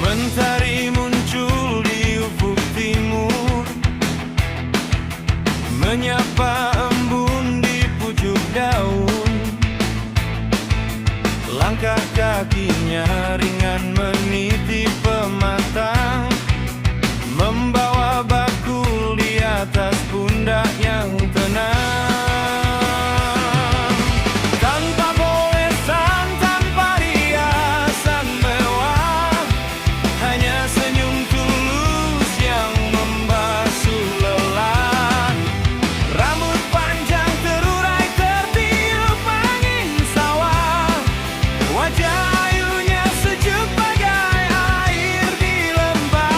Mentari muncul di ufuk timur, menyapa embun di pucuk daun. Langkah kakinya ringan meniti pematang, membawa bakul di atas pundak yang tenang. Tanpa polesan, tanpa riasan mewah, hanya senyum tulus yang membasuh lelah. Rambut panjang terurai tertiup angin sawah, wajah ayunya sejuk bagai air di lembah.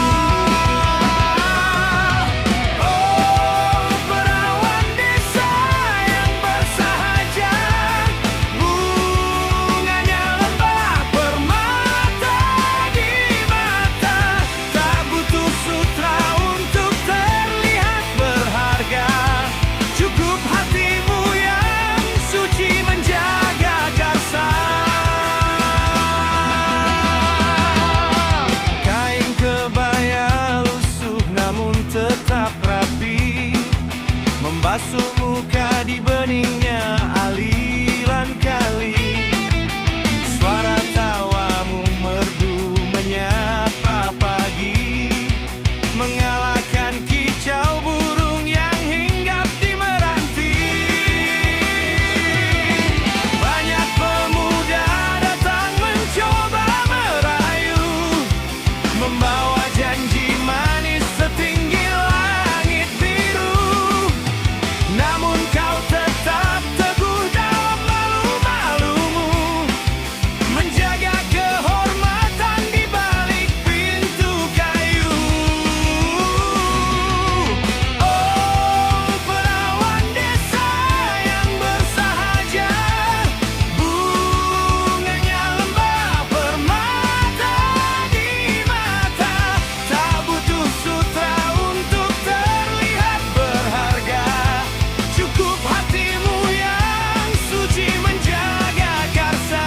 Oh, perawan desa yang bersahaja, bunganya lembah permata di mata. Tak butuh sutra untuk terlihat berharga, cukup hatimu yang suci menjaga karsa. Kain kebaya lusuh namun tetap rapi, membasuh muka di beningnya aliran kali. Suara tawamu merdu menyapa pagi, mengalahkan kicau burung yang hinggap di meranti. Banyak pemuda datang mencoba merayu, membawa janji manis setinggi langit biru. Namun kau tetap teguh dalam malu-malumu, menjaga kehormatan di balik pintu kayu. Oh, perawan desa yang bersahaja, bunganya lembah permata di mata. Tak butuh sutra untuk terlihat berharga, cukup hatimu yang suci menjaga karsa.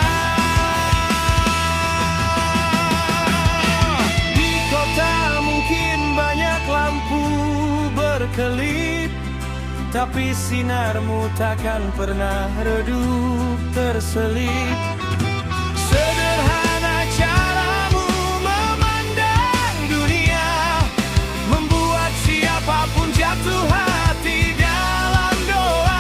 Di kota mungkin banyak lampu berkelip, tapi sinarmu takkan pernah redup terselip. Sederhana caramu memandang dunia, membuat siapapun jatuh hati dalam doa.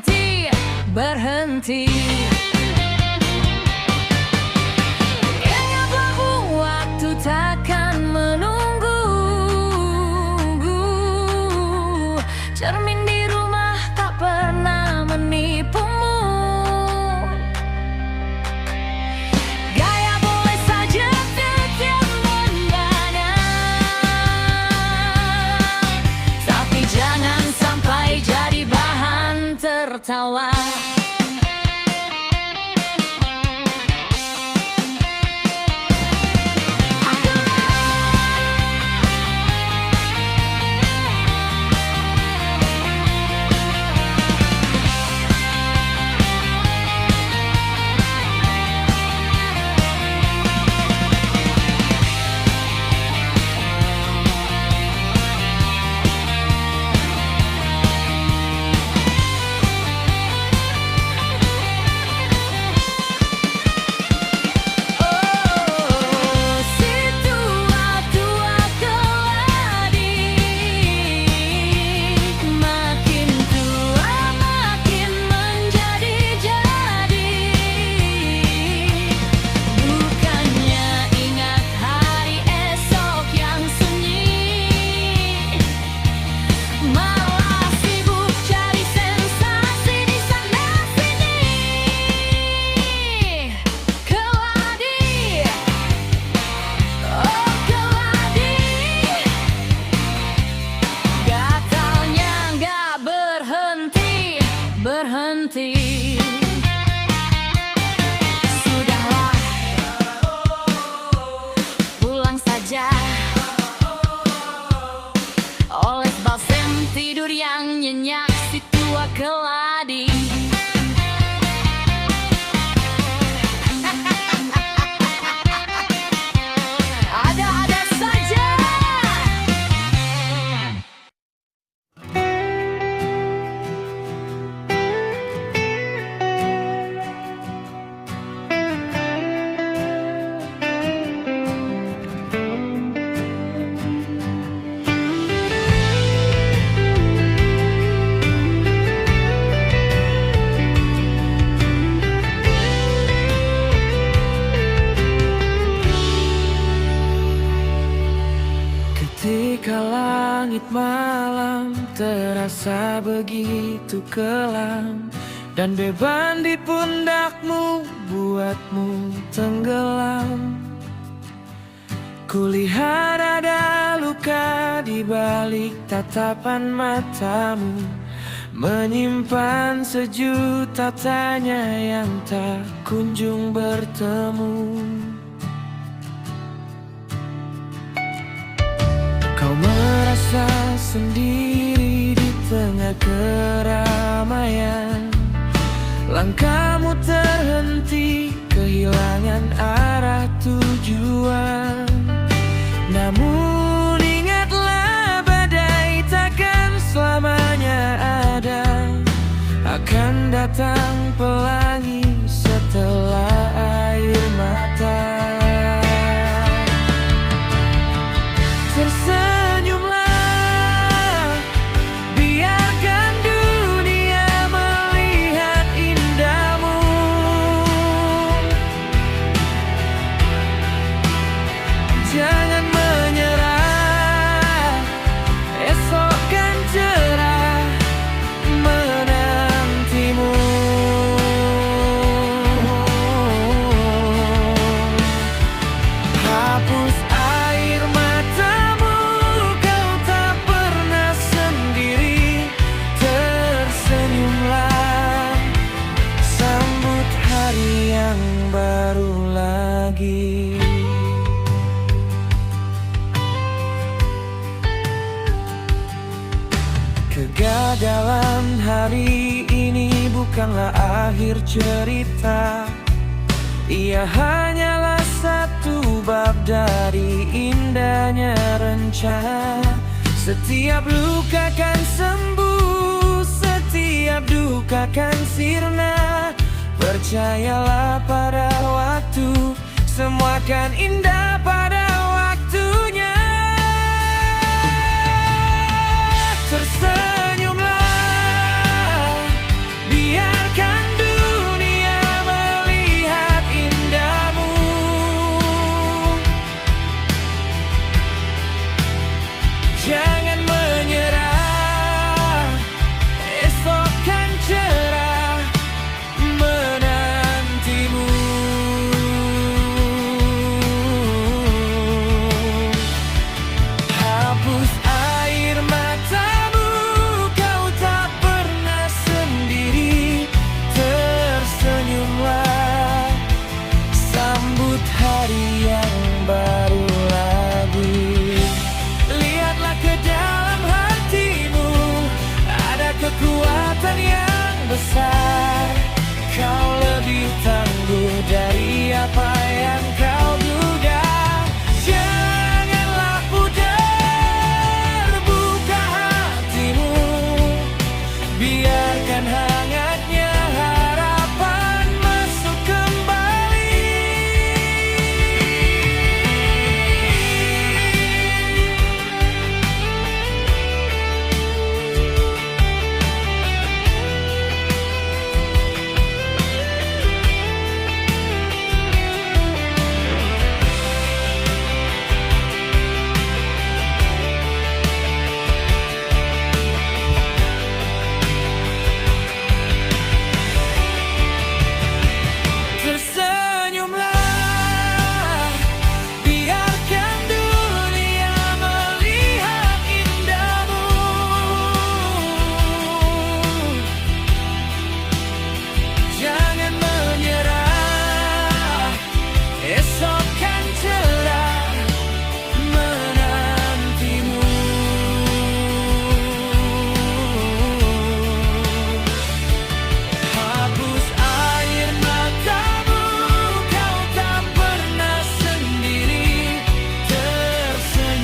berhenti, berhenti. Ingatlah waktu takkan menunggu. Cermin di rumah tak pernah menipumu. Gaya boleh saja setiap mendana, tapi jangan sampai jadi bahan tertawa. Berhenti. Sudahlah, pulang saja. Oles balsem tidur yang nyenyak si tua keladi. Ada-ada saja. Ketika langit malam terasa begitu kelam, dan beban di pundakmu buatmu tenggelam. Kulihat ada luka di balik tatapan matamu, menyimpan sejuta tanya yang tak kunjung bertemu. Kau merasa sendiri di tengah keramaian. Langkahmu terhenti, kehilangan arah tujuan. Namun ingatlah, badai takkan selamanya ada. Akan datang pelangi setelah air mata. Tersenyumlah, biarkan dunia melihat indahmu. Jangan menyerah, esok kan cerah menantimu. Hapus air matamu, kau tak pernah sendiri. Tersenyumlah, sambut hari yang baru lagi. Kegagalan hari ini bukanlah akhir cerita. Ia hanyalah satu bab dari indahnya rencana. Setiap luka kan sembuh, setiap duka kan sirna. Percayalah pada waktu, semua kan indah pada waktunya. Tersenyumlah, besar. Kau lebih tangguh dari apa yang kau duga. Janganlah pudar, buka hatimu. Biarkan hangatnya harapan masuk kembali. Tersenyumlah, biarkan dunia melihat indahmu. Jangan menyerah, esok kan cerah menantimu. Hapus air matamu, kau tak pernah sendiri. Tersenyumlah,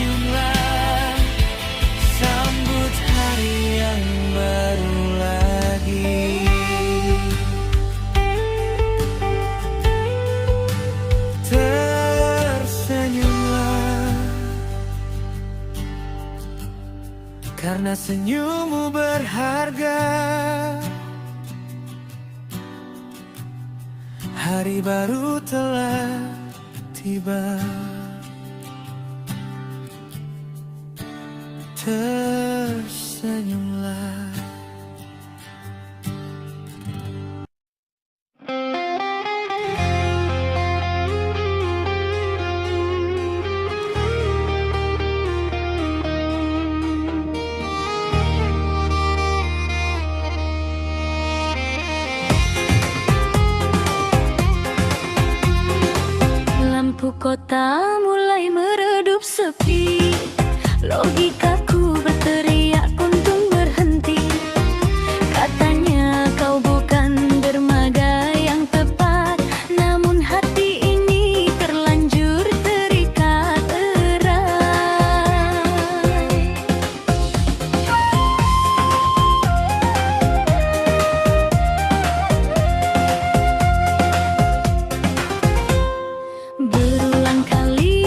sambut hari yang baru lagi. Tersenyumlah, karena senyummu berharga. Hari baru telah tiba. Tersenyumlah. Lampu kota mulai meredup sepi. Logikaku berteriak untuk berhenti. Katanya kau bukan dermaga yang tepat, namun hati ini terlanjur terikat erat. Berulang kali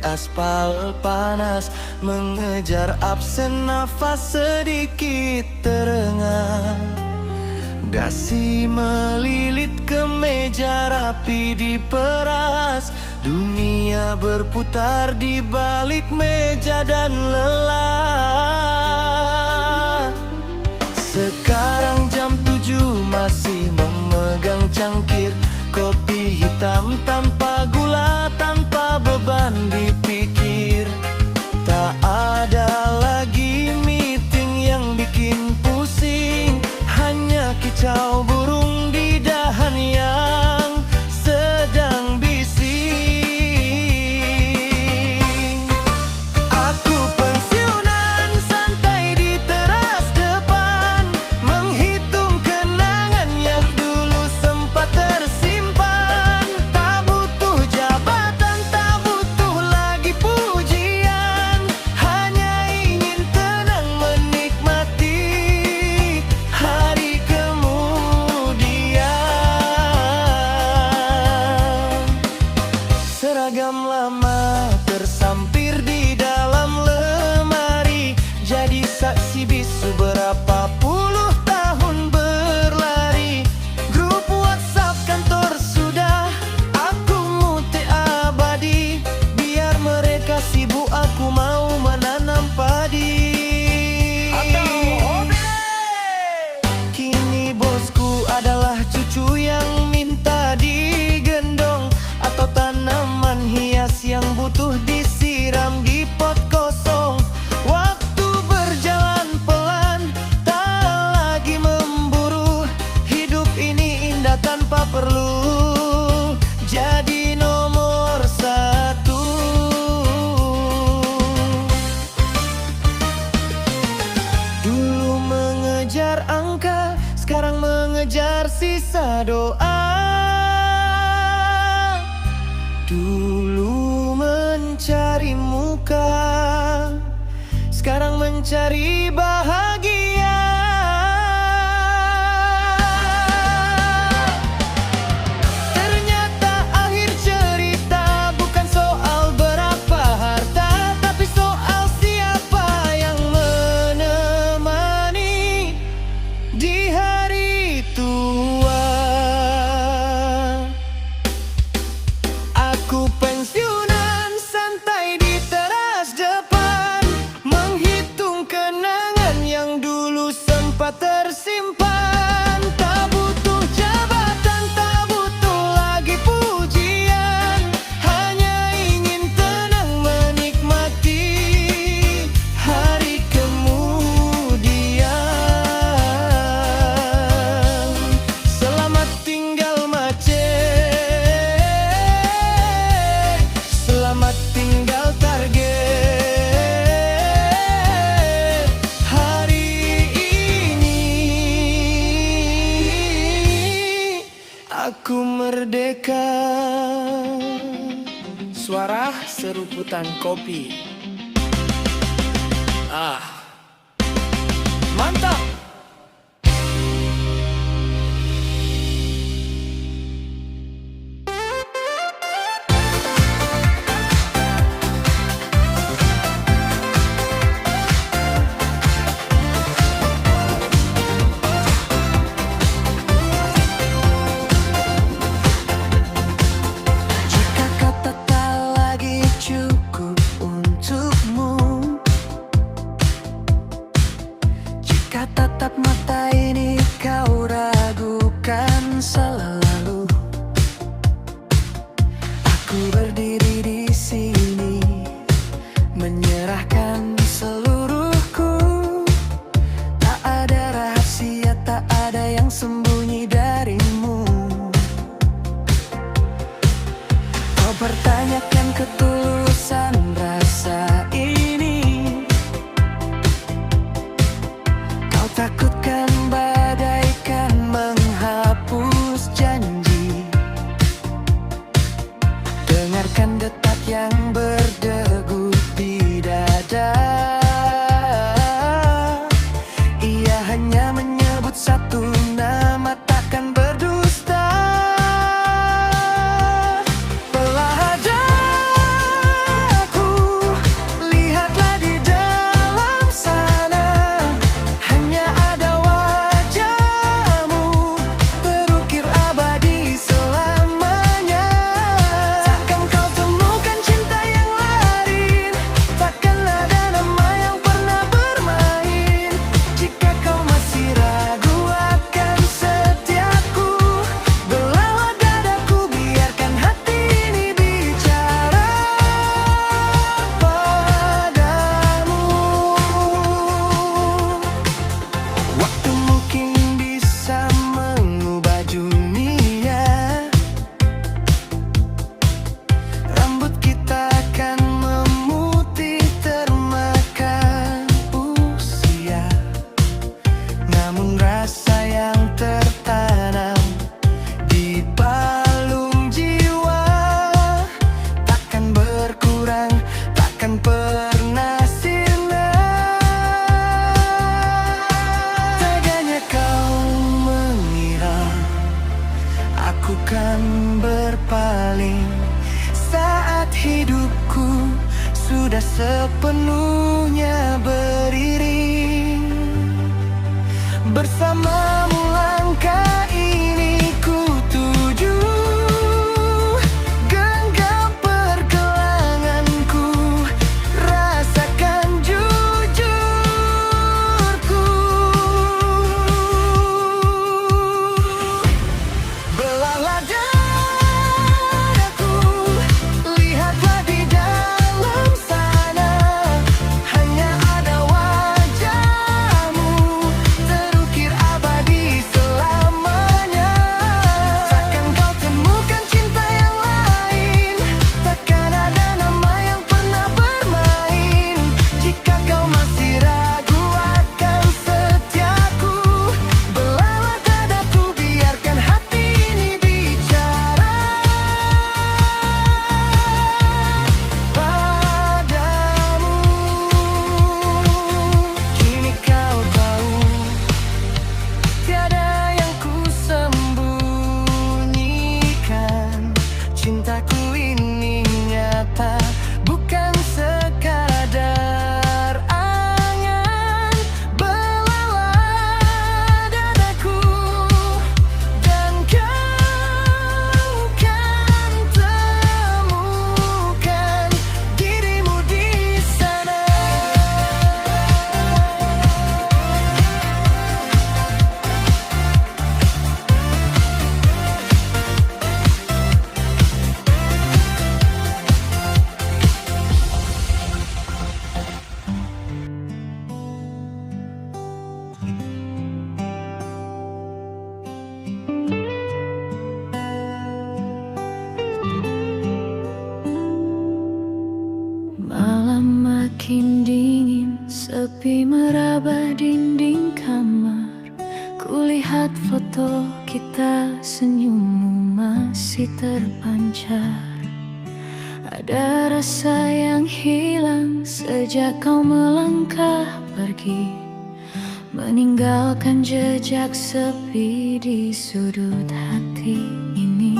aspal panas, mengejar absen nafas sedikit terengah. Dasi melilit kemeja rapi diperas, dunia berputar di balik meja dan lelah. Sekarang jam 7 masih memegang cangkir kopi hitam tanpa gula, tanpa beban dipikir. Tak ada lagi meeting yang bikin pusing, hanya kicau burung di dahan yang sedang bising. Aku pensiunan santai di teras depan, menghitung kenangan yang dulu sempat tersimpan. Tak butuh jabatan, tak butuh lagi pujian, hanya ingin tenang menikmati hari kemudian. Seragam lama tersampir di dalam lemari, jadi saksi bisu berapa puluh tahun berlari. Grup WhatsApp kantor sudah aku mute abadi, biar mereka sibuk, aku mau menanam padi. Kini bosku adalah cucu yang minta digendong, atau tanaman hias yang butuh disiram di pot kosong. Waktu berjalan pelan, tak lagi memburu. Hidup ini indah tanpa perlu jadi nomor satu. Dulu mengejar angka, sekarang mengejar sisa doa. Dulu mencari muka, sekarang mencari bahagia. Ternyata akhir cerita bukan soal berapa harta, tapi soal siapa yang menemani di hari tua. Aku pensiunan santai di teras depan, menghitung kenangan yang dulu sempat tersimpan. Tak butuh jabatan, tak butuh lagi pujian, hanya ingin tenang menikmati hari kemudian. Selamat tinggal Macet, selamat tinggal target. Hari ini aku merdeka. Suara seruputan kopi. Mantap. Jika kata tak lagi cukup untuk sepi meraba dinding kamar. Kulihat foto kita, senyummu masih terpancar. Ada rasa yang hilang sejak kau melangkah pergi, meninggalkan jejak sepi di sudut hati ini.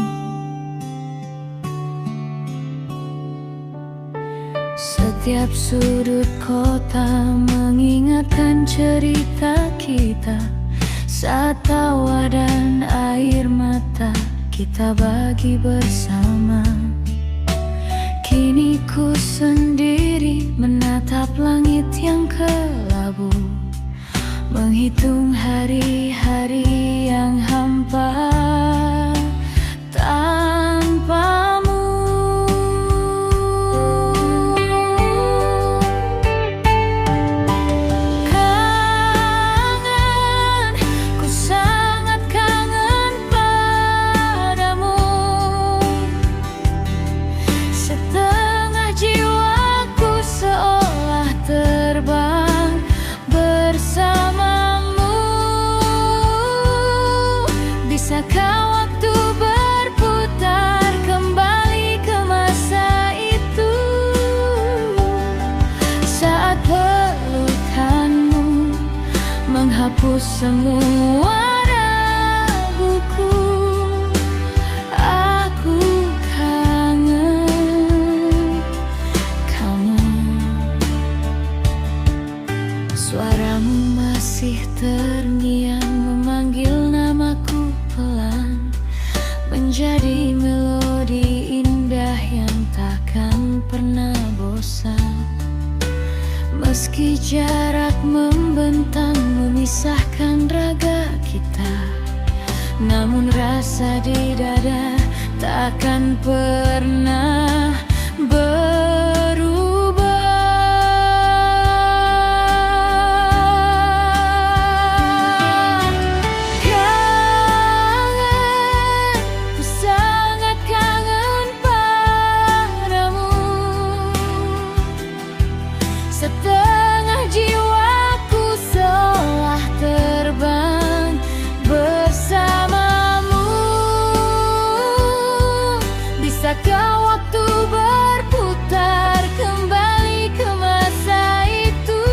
Setiap sudut kota mengingatkan cerita kita, saat tawa dan air mata kita bagi bersama. Kini ku sendiri menatap langit yang kelabu, menghitung hari-hari yang hampa tanpamu. Kangen, ku sangat kangen padamu. Setengah jiwaku seolah terbang bersamamu. Bisakah waktu berputar kembali ke masa itu, saat pelukanmu menghapus semua raguku. Aku kangen kamu. Suaramu masih terngiang memanggil namaku pelan, menjadi melodi indah yang takkan pernah bosan. Meski jarak membentang memisahkan raga kita, namun rasa di dada takkan pernah berubah. Kangen, ku sangat kangen padamu. Setengah jiwaku seolah terbang bersamamu. Bisakah waktu berputar kembali ke masa itu,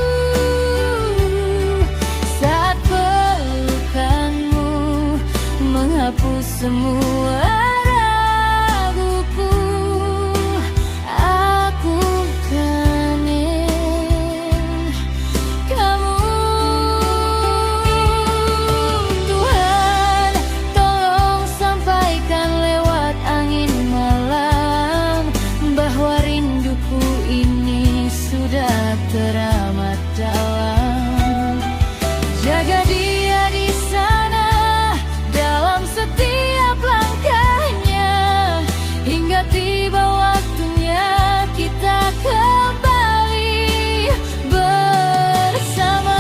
saat pelukanmu menghapus semua raguku. Aku kangen kamu. Tuhan, tolong sampaikan lewat angin malam bahwa rinduku ini sudah teramat dalam. Jaga dia di sana dalam setiap langkahnya, hingga tiba waktunya kita kembali bersama.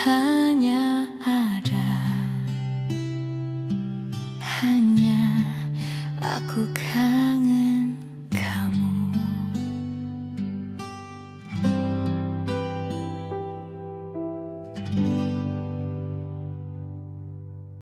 hari